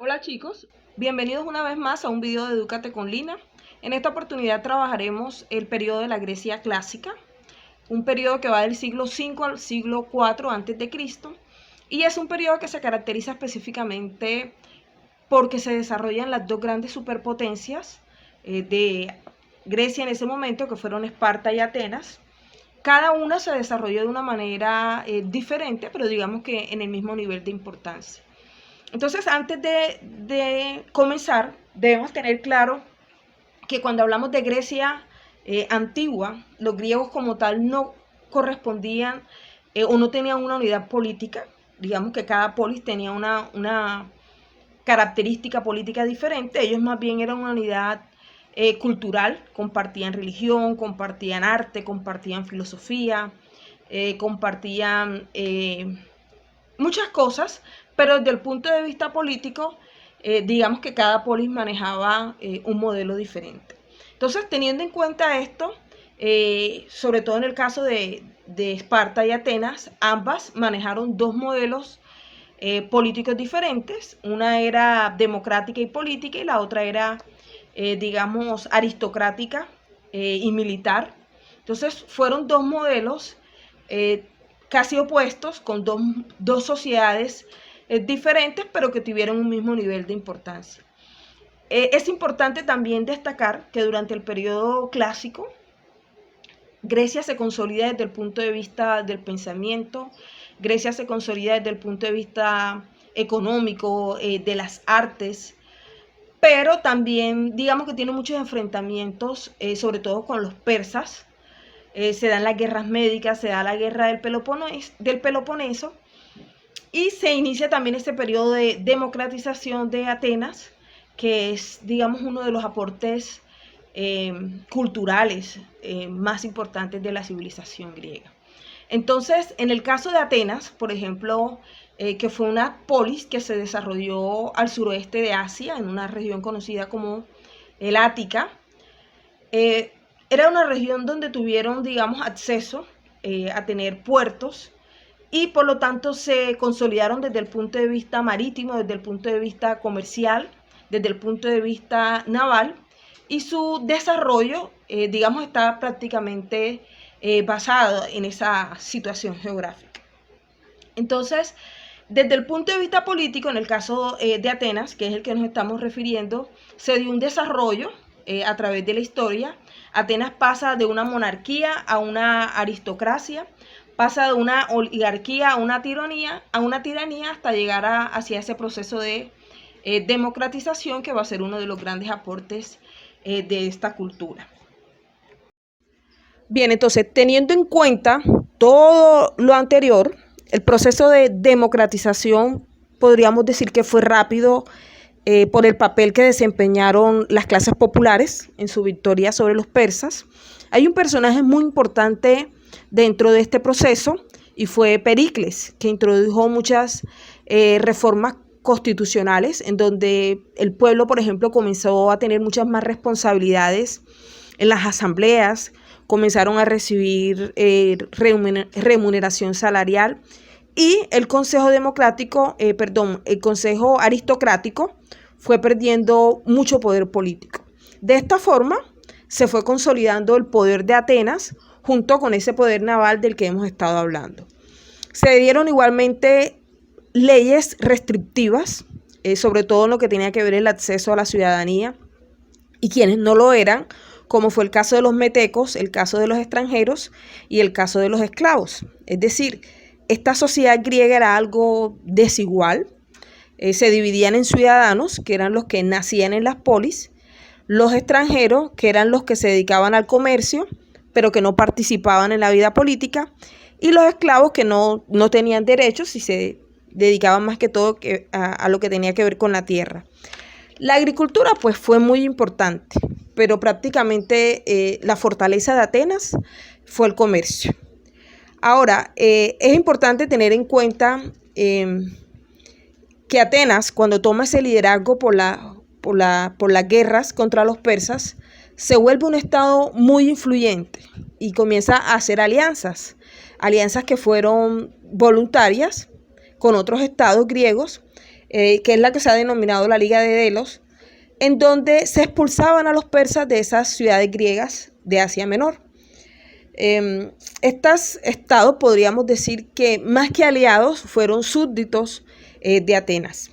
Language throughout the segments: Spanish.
Hola chicos, bienvenidos una vez más a un video de Edúcate con Lina. En esta oportunidad trabajaremos el periodo de la Grecia clásica, un periodo que va del siglo V al siglo IV a.C. y es un periodo que se caracteriza específicamente porque se desarrollan las dos grandes superpotencias de Grecia en ese momento, que fueron Esparta y Atenas. Cada una se desarrolló de una manera diferente, pero digamos que en el mismo nivel de importancia. Entonces, antes de comenzar, debemos tener claro que cuando hablamos de Grecia antigua, los griegos como tal no correspondían o no tenían una unidad política. Digamos que cada polis tenía una característica política diferente. Ellos más bien eran una unidad cultural, compartían religión, compartían arte, compartían filosofía, compartían muchas cosas, pero desde el punto de vista político, digamos que cada polis manejaba un modelo diferente. Entonces, teniendo en cuenta esto, sobre todo en el caso de Esparta y Atenas, ambas manejaron dos modelos políticos diferentes. Una era democrática y política y la otra era, digamos, aristocrática y militar. Entonces, fueron dos modelos casi opuestos, con dos sociedades diferentes, pero que tuvieron un mismo nivel de importancia. Es importante también destacar que durante el periodo clásico, Grecia se consolida desde el punto de vista del pensamiento, Grecia se consolida desde el punto de vista económico, de las artes, pero también digamos que tiene muchos enfrentamientos, sobre todo con los persas. Se dan las guerras médicas, se da la guerra del Peloponeso y se inicia también este periodo de democratización de Atenas, que es, digamos, uno de los aportes culturales más importantes de la civilización griega. Entonces, en el caso de Atenas, por ejemplo, que fue una polis que se desarrolló al suroeste de Asia, en una región conocida como el Ática, era una región donde tuvieron, digamos, acceso a tener puertos y por lo tanto se consolidaron desde el punto de vista marítimo, desde el punto de vista comercial, desde el punto de vista naval, y su desarrollo, digamos, está prácticamente basado en esa situación geográfica. Entonces, desde el punto de vista político, en el caso de Atenas, que es el que nos estamos refiriendo, se dio un desarrollo a través de la historia. Atenas pasa de una monarquía a una aristocracia, pasa de una oligarquía a una tiranía hasta llegar hacia ese proceso de democratización que va a ser uno de los grandes aportes de esta cultura. Bien, entonces, teniendo en cuenta todo lo anterior, el proceso de democratización podríamos decir que fue rápido por el papel que desempeñaron las clases populares en su victoria sobre los persas. Hay un personaje muy importante dentro de este proceso y fue Pericles, que introdujo muchas reformas constitucionales en donde el pueblo, por ejemplo, comenzó a tener muchas más responsabilidades en las asambleas, comenzaron a recibir remuneración salarial y el Consejo el Consejo Aristocrático fue perdiendo mucho poder político. De esta forma se fue consolidando el poder de Atenas junto con ese poder naval del que hemos estado hablando. Se dieron igualmente leyes restrictivas, sobre todo en lo que tenía que ver el acceso a la ciudadanía, y quienes no lo eran, como fue el caso de los metecos, el caso de los extranjeros y el caso de los esclavos. Es decir, esta sociedad griega era algo desigual, se dividían en ciudadanos, que eran los que nacían en las polis, los extranjeros, que eran los que se dedicaban al comercio, pero que no participaban en la vida política, y los esclavos que no tenían derechos y se dedicaban más que todo a lo que tenía que ver con la tierra. La agricultura pues fue muy importante, pero prácticamente la fortaleza de Atenas fue el comercio. Ahora, es importante tener en cuenta que Atenas, cuando toma ese liderazgo por las guerras contra los persas, se vuelve un estado muy influyente y comienza a hacer alianzas que fueron voluntarias con otros estados griegos, que es la que se ha denominado la Liga de Delos, en donde se expulsaban a los persas de esas ciudades griegas de Asia Menor. Estos estados podríamos decir que más que aliados fueron súbditos de Atenas.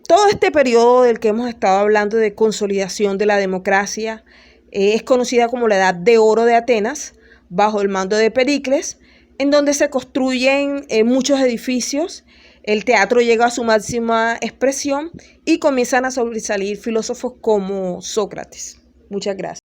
Todo este periodo del que hemos estado hablando de consolidación de la democracia es conocida como la Edad de Oro de Atenas, bajo el mando de Pericles, en donde se construyen muchos edificios, el teatro llega a su máxima expresión y comienzan a sobresalir filósofos como Sócrates. Muchas gracias.